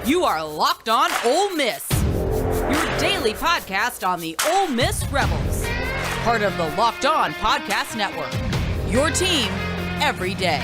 You are Locked On Ole Miss, your daily podcast on the Ole Miss Rebels. Part of the Locked On Podcast Network, your team every day.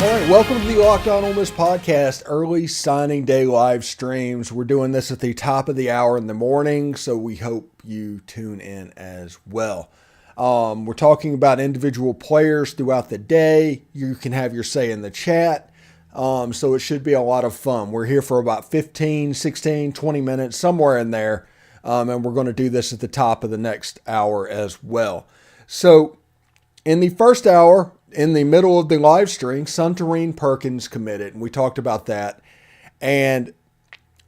All right, welcome to the Locked On Ole Miss podcast, early signing day live streams. We're doing this at the top of the hour in the morning, so we hope you tune in as well. We're talking about individual players throughout the day. You can have your say in the chat, so it should be a lot of fun. We're here for about 15, 16, 20 minutes, somewhere in there, and we're going to do this at the top of the next hour as well. So in the first hour, in the middle of the live stream, Suntarine Perkins committed, and we talked about that. And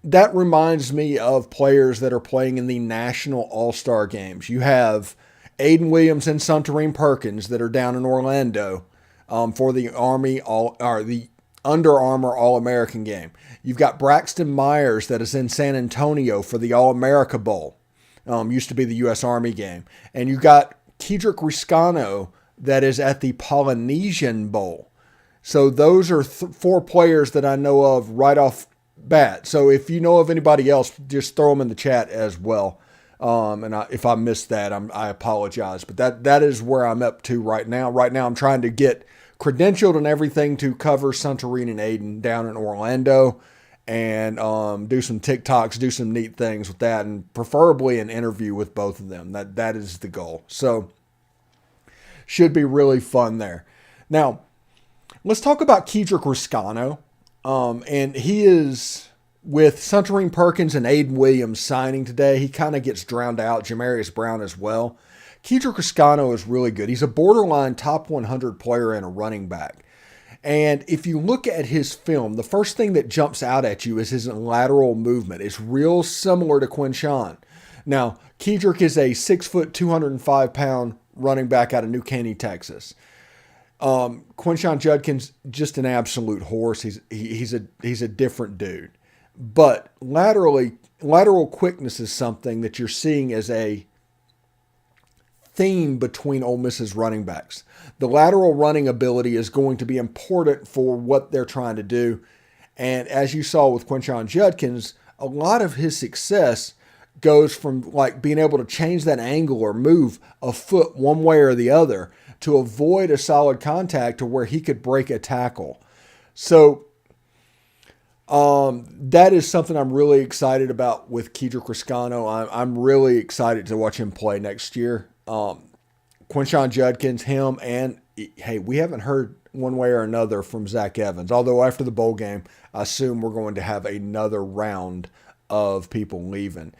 that reminds me of players that are playing in the national all-star games. You have Aiden Williams and Suntarine Perkins that are down in Orlando for the the Under Armour All-American game. You've got Braxton Myers that is in San Antonio for the All-America Bowl. Used to be the U.S. Army game. And you got Kedrick Reescano that is at the Polynesian Bowl. So those are four players that I know of right off bat. So if you know of anybody else, just throw them in the chat as well. If I missed that, I apologize. But that is where I'm up to right now. Right now I'm trying to get credentialed and everything to cover Suntarine and Aiden down in Orlando and do some TikToks, do some neat things with that, and preferably an interview with both of them. That is the goal. So should be really fun there. Now, let's talk about Kedrick Reescano. And he is with Suntarine Perkins and Aiden Williams signing today. He kind of gets drowned out. Jamarius Brown as well. Kedrick Reescano is really good. He's a borderline top 100 player and a running back. And if you look at his film, the first thing that jumps out at you is his lateral movement. It's real similar to Quinshawn. Now, Kedrick is a 6 foot, 205 pound running back out of New Caney, Texas. Quinshawn Judkins, just an absolute horse. He's a different dude. But lateral quickness is something that you're seeing as a theme between Ole Miss's running backs. The lateral running ability is going to be important for what they're trying to do. And as you saw with Quinshawn Judkins, a lot of his success goes from like being able to change that angle or move a foot one way or the other to avoid a solid contact to where he could break a tackle. So that is something I'm really excited about with Kedrick Reescano. I'm really excited to watch him play next year. Quinshawn Judkins, him, and hey, we haven't heard one way or another from Zach Evans. Although after the bowl game, I assume we're going to have another round of people leaving.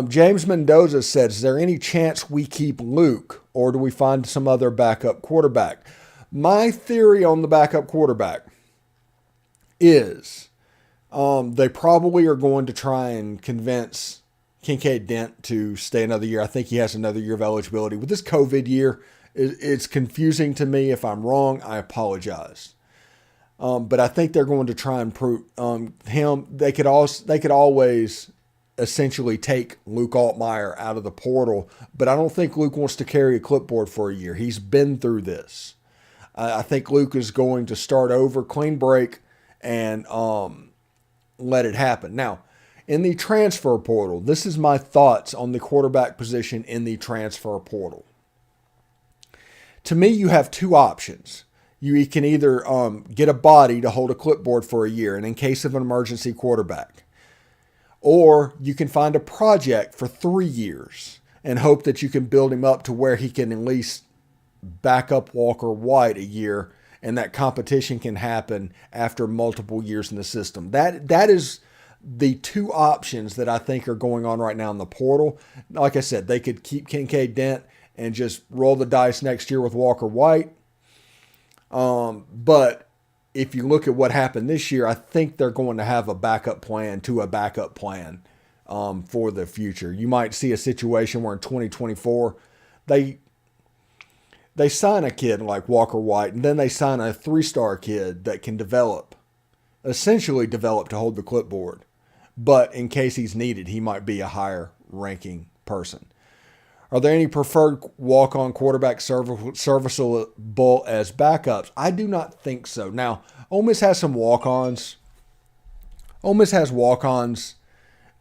James Mendoza said, is there any chance we keep Luke or do we find some other backup quarterback? My theory on the backup quarterback is they probably are going to try and convince Kincaid Dent to stay another year. I think he has another year of eligibility. With this COVID year, it's confusing to me. If I'm wrong, I apologize. But I think they're going to try and prove him. They could always essentially take Luke Altmaier out of the portal, but I don't think Luke wants to carry a clipboard for a year. He's been through this. I think Luke is going to start over, clean break, and let it happen. Now, in the transfer portal, this is my thoughts on the quarterback position in the transfer portal. To me, you have two options. You can either get a body to hold a clipboard for a year, and in case of an emergency quarterback, or you can find a project for 3 years and hope that you can build him up to where he can at least back up Walker White a year, and that competition can happen after multiple years in the system. That is the two options that I think are going on right now in the portal. Like I said, they could keep Kincaid Dent and just roll the dice next year with Walker White. But if you look at what happened this year, I think they're going to have a backup plan for the future. You might see a situation where in 2024, they sign a kid like Walker White, and then they sign a 3-star kid that can essentially develop to hold the clipboard. But in case he's needed, he might be a higher ranking person. Are there any preferred walk-on quarterback serviceable as backups? I do not think so. Now, Ole Miss has some walk-ons. Ole Miss has walk-ons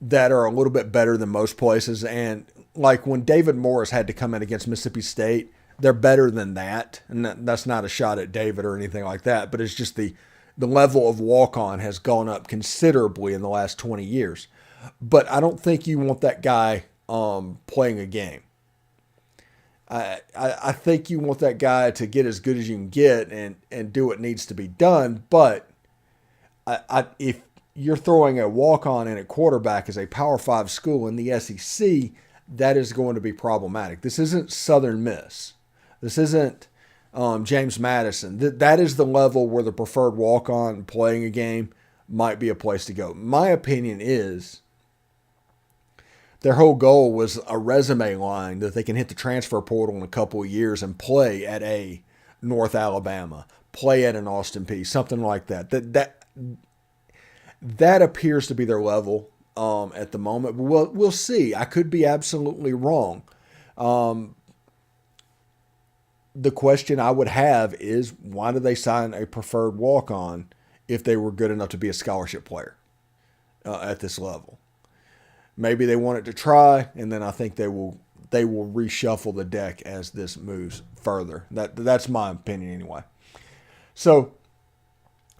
that are a little bit better than most places. And like when David Morris had to come in against Mississippi State, they're better than that. And that's not a shot at David or anything like that, but it's just the level of walk-on has gone up considerably in the last 20 years. But I don't think you want that guy playing a game. I think you want that guy to get as good as you can get and do what needs to be done. But if you're throwing a walk-on in at quarterback as a Power 5 school in the SEC, that is going to be problematic. This isn't Southern Miss. This isn't James Madison. That is the level where the preferred walk-on playing a game might be a place to go. My opinion is their whole goal was a resume line that they can hit the transfer portal in a couple of years and play at a North Alabama, play at an Austin Peay, something like that. That appears to be their level at the moment. But we'll see. I could be absolutely wrong. The question I would have is, why did they sign a preferred walk-on if they were good enough to be a scholarship player at this level? Maybe they wanted to try, and then I think they will reshuffle the deck as this moves further. That's my opinion anyway. So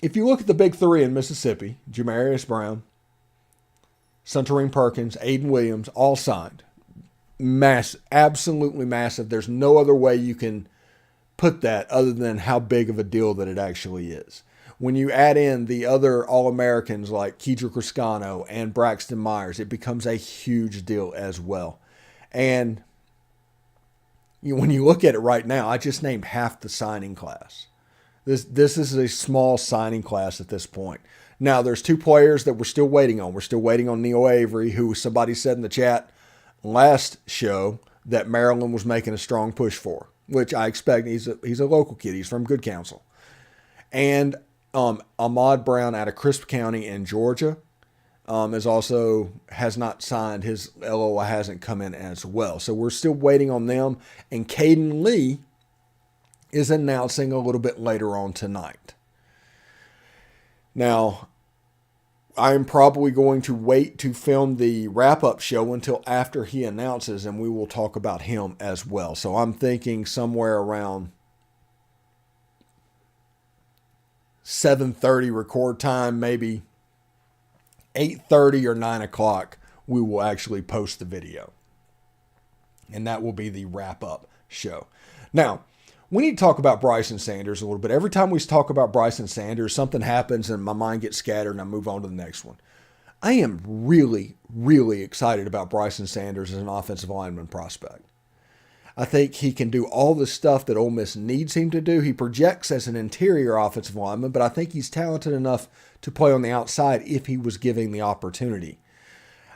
if you look at the big three in Mississippi, Jamarius Brown, Suntarine Perkins, Aiden Williams, all signed. Massive, absolutely massive. There's no other way you can put that other than how big of a deal that it actually is. When you add in the other All-Americans like Kedrick Reescano and Braxton Myers, it becomes a huge deal as well. And when you look at it right now, I just named half the signing class. This is a small signing class at this point. Now, there's two players that we're still waiting on. We're still waiting on Neil Avery, who somebody said in the chat last show that Maryland was making a strong push for, which I expect. He's a local kid. He's from Good Counsel. And Ahmad Brown out of Crisp County in Georgia has not signed. His LOI hasn't come in as well. So we're still waiting on them. And Caden Lee is announcing a little bit later on tonight. Now, I am probably going to wait to film the wrap-up show until after he announces, and we will talk about him as well. So I'm thinking somewhere around 7:30 record time, maybe 8:30 or 9 o'clock, we will actually post the video. And that will be the wrap-up show. Now, we need to talk about Bryson Sanders a little bit. Every time we talk about Bryson Sanders, something happens and my mind gets scattered and I move on to the next one. I am really, really excited about Bryson Sanders as an offensive lineman prospect. I think he can do all the stuff that Ole Miss needs him to do. He projects as an interior offensive lineman, but I think he's talented enough to play on the outside if he was given the opportunity.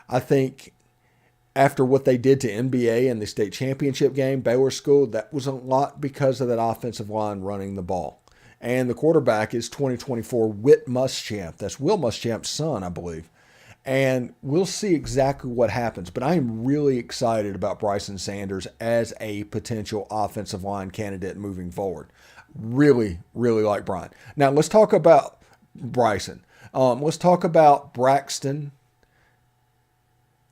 I think after what they did to NBA in the state championship game, Baylor School, that was a lot because of that offensive line running the ball. And the quarterback is 2024 Whit Muschamp. That's Will Muschamp's son, I believe. And we'll see exactly what happens. But I am really excited about Bryson Sanders as a potential offensive line candidate moving forward. Really, really like Brian. Now, let's talk about Bryson. Let's talk about Braxton.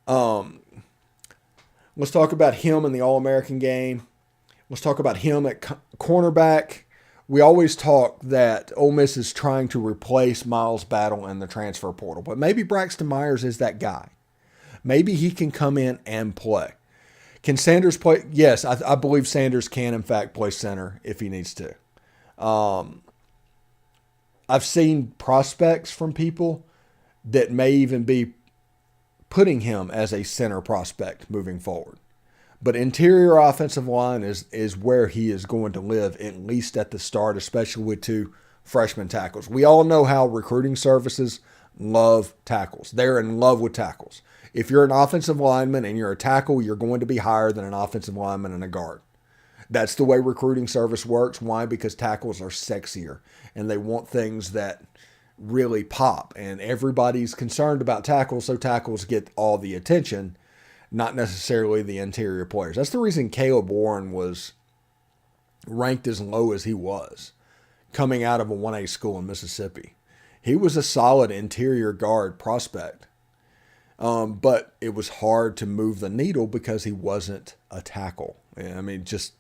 Let's talk about him in the All-American game. Let's talk about him at cornerback. We always talk that Ole Miss is trying to replace Miles Battle in the transfer portal, but maybe Braxton Myers is that guy. Maybe he can come in and play. Can Sanders play? Yes, I believe Sanders can, in fact, play center if he needs to. I've seen prospects from people that may even be putting him as a center prospect moving forward. But interior offensive line is where he is going to live, at least at the start, especially with two freshman tackles. We all know how recruiting services love tackles. They're in love with tackles. If you're an offensive lineman and you're a tackle, you're going to be higher than an offensive lineman and a guard. That's the way recruiting service works. Why? Because tackles are sexier and they want things that really pop, and everybody's concerned about tackles, so tackles get all the attention. not necessarily the interior players. That's the reason Caleb Warren was ranked as low as he was, coming out of a 1A school in Mississippi. He was a solid interior guard prospect, but it was hard to move the needle because he wasn't a tackle. I mean, just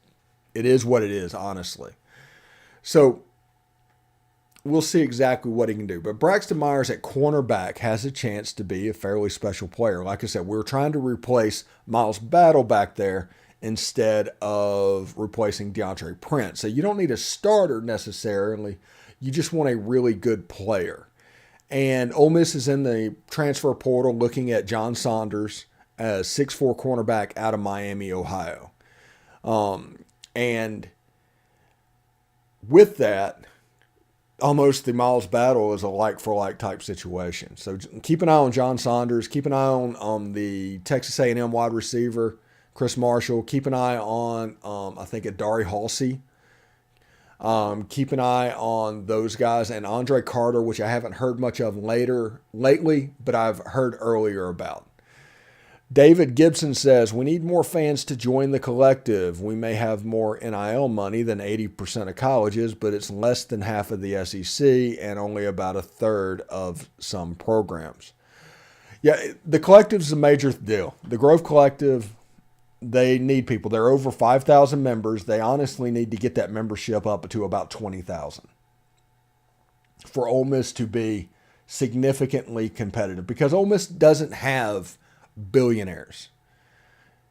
it is what it is, honestly. So we'll see exactly what he can do. But Braxton Myers at cornerback has a chance to be a fairly special player. Like I said, we're trying to replace Miles Battle back there instead of replacing DeAndre Prince. So you don't need a starter necessarily. You just want a really good player. And Ole Miss is in the transfer portal looking at John Saunders as 6'4" cornerback out of Miami, Ohio. And with that, almost the Miles Battle is a like-for-like type situation. So keep an eye on John Saunders. Keep an eye on the Texas A&M wide receiver, Chris Marshall. Keep an eye on, I think, Adari Halsey. Keep an eye on those guys. And Andre Carter, which I haven't heard much of lately, but I've heard earlier about. David Gibson says, we need more fans to join the collective. We may have more NIL money than 80% of colleges, but it's less than half of the SEC and only about a third of some programs. Yeah, the collective is a major deal. The Grove Collective, they need people. They're over 5,000 members. They honestly need to get that membership up to about 20,000 for Ole Miss to be significantly competitive, because Ole Miss doesn't have billionaires.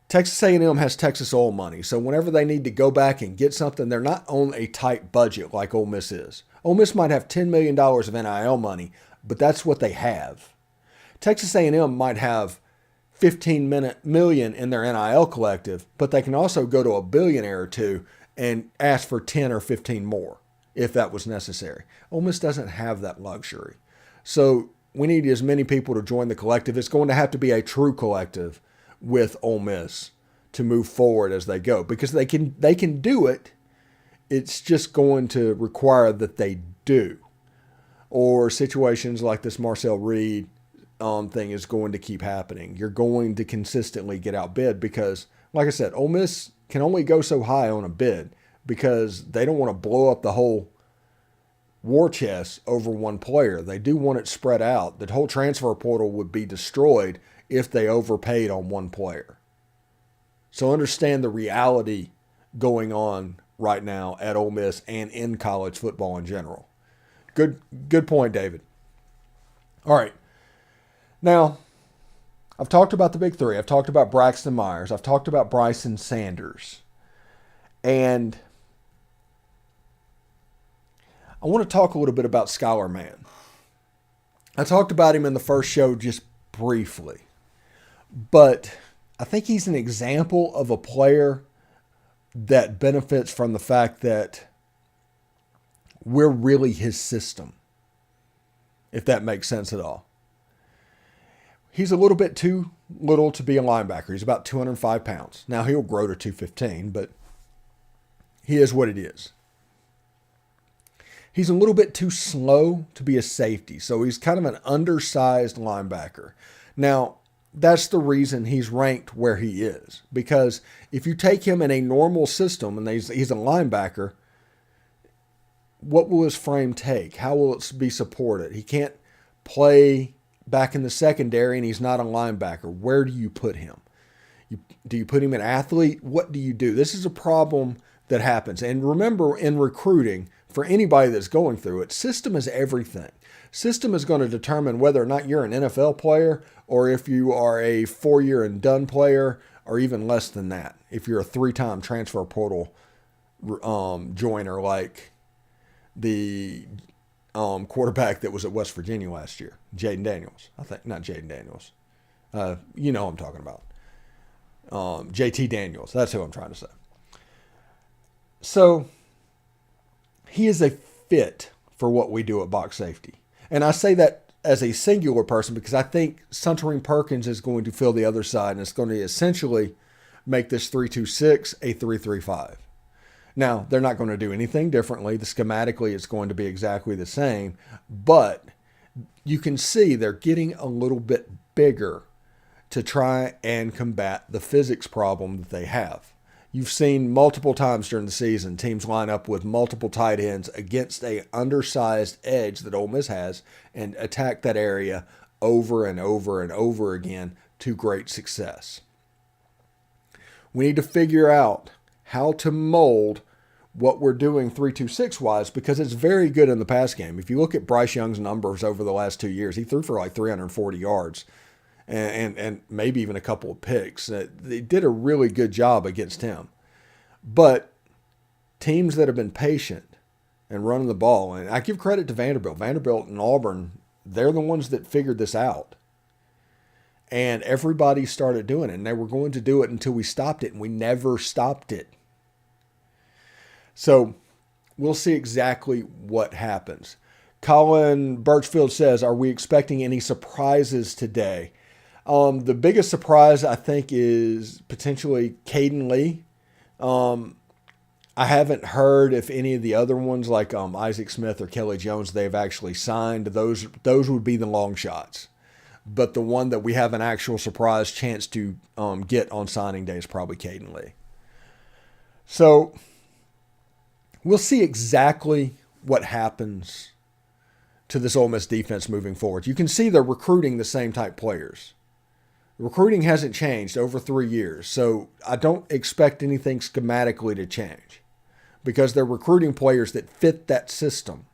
Texas A&M has Texas oil money, so whenever they need to go back and get something, they're not on a tight budget like Ole Miss is. Ole Miss might have $10 million of NIL money, but that's what they have. Texas A&M might have $15 million in their NIL collective, but they can also go to a billionaire or two and ask for 10 or 15 more if that was necessary. Ole Miss doesn't have that luxury. So we need as many people to join the collective. It's going to have to be a true collective with Ole Miss to move forward as they go, because they can do it. It's just going to require that they do. Or situations like this Marcel Reed thing is going to keep happening. You're going to consistently get outbid because, like I said, Ole Miss can only go so high on a bid because they don't want to blow up the whole war chest over one player. They do want it spread out. The whole transfer portal would be destroyed if they overpaid on one player. So understand the reality going on right now at Ole Miss and in college football in general. Good point, David. All right. Now, I've talked about the big three. I've talked about Braxton Myers. I've talked about Bryson Sanders. And I want to talk a little bit about Skylar Mann. I talked about him in the first show just briefly, but I think he's an example of a player that benefits from the fact that we're really his system, if that makes sense at all. He's a little bit too little to be a linebacker. He's about 205 pounds. Now he'll grow to 215, but he is what it is. He's a little bit too slow to be a safety, so he's kind of an undersized linebacker. Now, that's the reason he's ranked where he is, because if you take him in a normal system and he's a linebacker, what will his frame take? How will it be supported? He can't play back in the secondary and he's not a linebacker. Where do you put him? Do you put him an athlete? What do you do? This is a problem that happens. And remember, in recruiting, for anybody that's going through it, system is everything. System is going to determine whether or not you're an NFL player or if you are a 4-year and done player or even less than that. If you're a 3-time transfer portal joiner like the quarterback that was at West Virginia last year, Jaden Daniels. I think, not Jaden Daniels. You know who I'm talking about. JT Daniels. That's who I'm trying to say. So he is a fit for what we do at box safety. And I say that as a singular person because I think Suntarine Perkins is going to fill the other side, and it's going to essentially make this 3-2-6 a 3-3-5. Now, they're not going to do anything differently. Schematically, it's going to be exactly the same. But you can see they're getting a little bit bigger to try and combat the physics problem that they have. You've seen multiple times during the season teams line up with multiple tight ends against a undersized edge that Ole Miss has and attack that area over and over and over again to great success. We need to figure out how to mold what we're doing 3-2-6 wise, because it's very good in the pass game. If you look at Bryce Young's numbers over the last 2 years, he threw for like 340 yards and maybe even a couple of picks. They did a really good job against him. But teams that have been patient and running the ball, and I give credit to Vanderbilt. Vanderbilt and Auburn, they're the ones that figured this out. And everybody started doing it, and they were going to do it until we stopped it, and we never stopped it. So we'll see exactly what happens. Colin Birchfield says, are we expecting any surprises today? The biggest surprise, I think, is potentially Caden Lee. I haven't heard if any of the other ones like Isaac Smith or Kelly Jones they've actually signed. Those would be the long shots. But the one that we have an actual surprise chance to get on signing day is probably Caden Lee. So we'll see exactly what happens to this Ole Miss defense moving forward. You can see they're recruiting the same type players. Recruiting hasn't changed over 3 years, so I don't expect anything schematically to change because they're recruiting players that fit that system.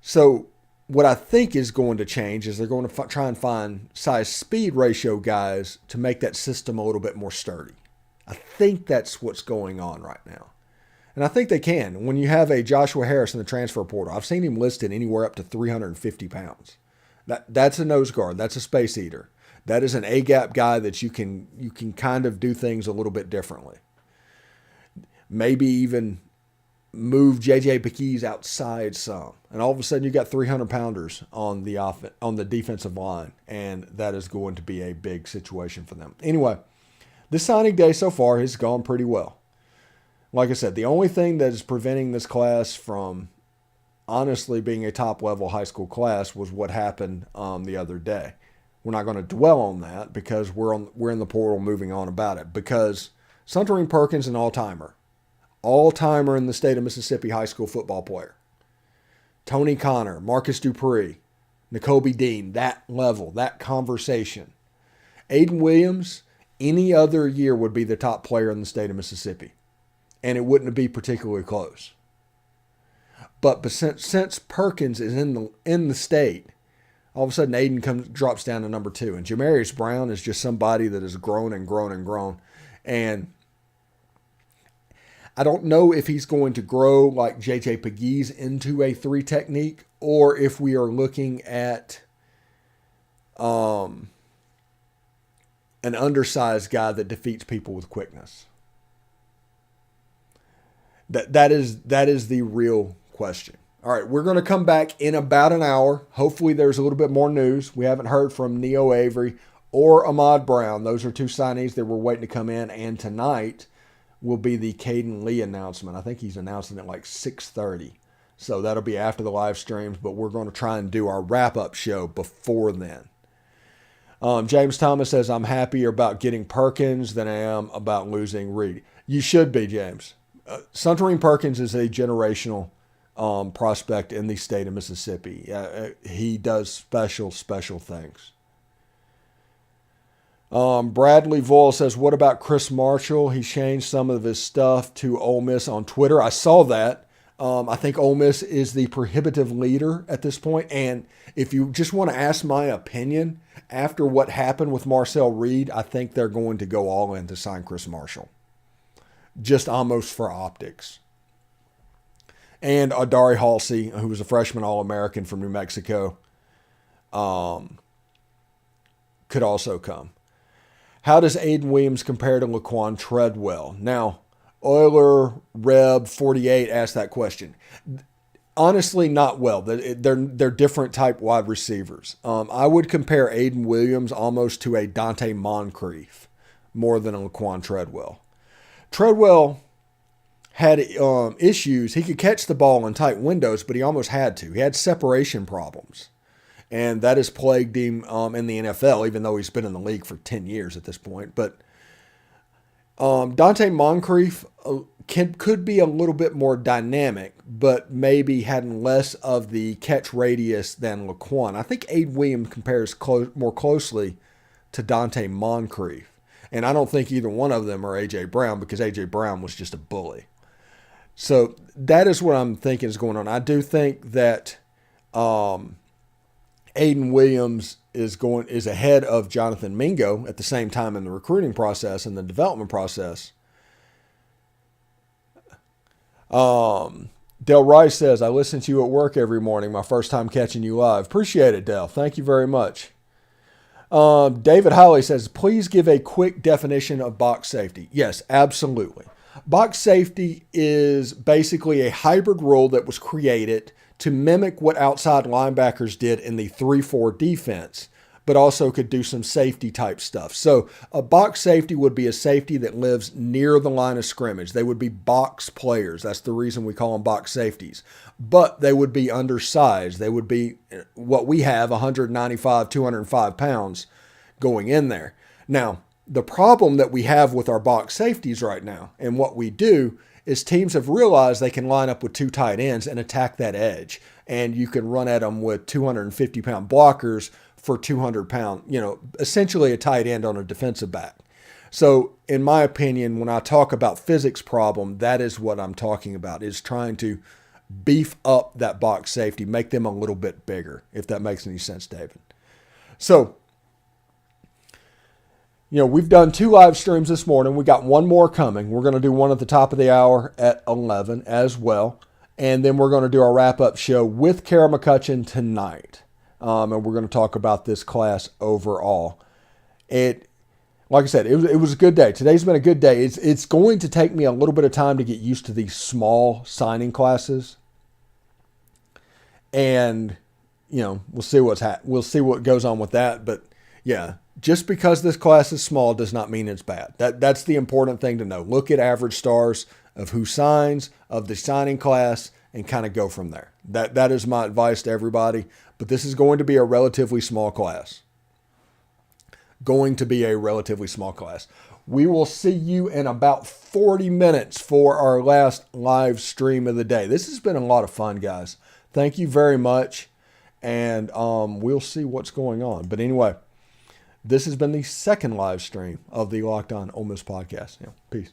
So what I think is going to change is they're going to try and find size-speed ratio guys to make that system a little bit more sturdy. I think that's what's going on right now. And I think they can. When you have a Joshua Harris in the transfer portal, I've seen him listed anywhere up to 350 pounds. That's a nose guard. That's a space eater. That is an A-gap guy that you can kind of do things a little bit differently. Maybe even move J.J. Pegues outside some. And all of a sudden you got 300-pounders on the defensive line, and that is going to be a big situation for them. Anyway, this signing day so far has gone pretty well. Like I said, the only thing that is preventing this class from honestly being a top-level high school class was what happened the other day. We're not going to dwell on that because we're in the portal moving on about it. Because Suntarine Perkins, an all-timer in the state of Mississippi high school football player. Tony Connor, Marcus Dupree, N'Kobe Dean, that level, that conversation. Aiden Williams, any other year would be the top player in the state of Mississippi. And it wouldn't be particularly close. But since Perkins is in the state, all of a sudden Aiden drops down to number 2. And Jamarius Brown is just somebody that has grown and grown and grown. And I don't know if he's going to grow like J.J. Pegues into a 3 technique, or if we are looking at an undersized guy that defeats people with quickness. That is the real question. All right, we're going to come back in about an hour. Hopefully there's a little bit more news. We haven't heard from Neo Avery or Ahmad Brown. Those are 2 signees that we're waiting to come in. And tonight will be the Caden Lee announcement. I think he's announcing it like 6:30. So that'll be after the live streams, but we're going to try and do our wrap-up show before then. James Thomas says, I'm happier about getting Perkins than I am about losing Reed. You should be, James. Suntarine Perkins is a generational prospect in the state of Mississippi. He does special things. Bradley Voll says, what about Chris Marshall? He changed some of his stuff to Ole Miss on Twitter. I saw that. I think Ole Miss is the prohibitive leader at this point. And if you just want to ask my opinion, after what happened with Marcel Reed, I think they're going to go all in to sign Chris Marshall. Just almost for optics. And Adari Halsey, who was a freshman All-American from New Mexico, could also come. How does Aiden Williams compare to Laquan Treadwell? Now, Euler Reb 48 asked that question. Honestly, not well. They're different type wide receivers. I would compare Aiden Williams almost to a Dante Moncrief more than a Laquan Treadwell. Treadwell had issues. He could catch the ball in tight windows, but he almost had to. He had separation problems. And that has plagued him in the NFL, even though he's been in the league for 10 years at this point. But Dante Moncrief could be a little bit more dynamic, but maybe having less of the catch radius than Laquan. I think Aiden Williams compares more closely to Dante Moncrief. And I don't think either one of them are A.J. Brown, because A.J. Brown was just a bully. So that is what I'm thinking is going on. I do think that Aiden Williams is ahead of Jonathan Mingo at the same time in the recruiting process and the development process. Del Rice says, I listen to you at work every morning. My first time catching you live. Appreciate it, Del. Thank you very much. David Holly says, please give a quick definition of box safety. Yes, absolutely. Box safety is basically a hybrid rule that was created to mimic what outside linebackers did in the 3-4 defense, but also could do some safety type stuff. So a box safety would be a safety that lives near the line of scrimmage. They would be box players. That's the reason we call them box safeties. But they would be undersized. They would be what we have, 195, 205 pounds going in there. Now, the problem that we have with our box safeties right now and what we do is teams have realized they can line up with two tight ends and attack that edge. And you can run at them with 250-pound blockers for 200-pound, essentially a tight end on a defensive back. So in my opinion, when I talk about physics problem, that is what I'm talking about, is trying to beef up that box safety, make them a little bit bigger, if that makes any sense, David. So, we've done 2 live streams this morning. We got one more coming. We're going to do one at the top of the hour at 11 as well. And then we're going to do our wrap-up show with Kara McCutcheon tonight. And we're going to talk about this class overall. Like I said, it was a good day. Today's been a good day. It's going to take me a little bit of time to get used to these small signing classes. And, we'll see we'll see what goes on with that. But yeah, just because this class is small does not mean it's bad. That's the important thing to know. Look at average stars of who signs, of the signing class, and kind of go from there. That is my advice to everybody. But this is going to be a relatively small class. We will see you in about 40 minutes for our last live stream of the day. This has been a lot of fun, guys. Thank you very much. And we'll see what's going on. But anyway, this has been the second live stream of the Locked On Ole Miss podcast. Peace.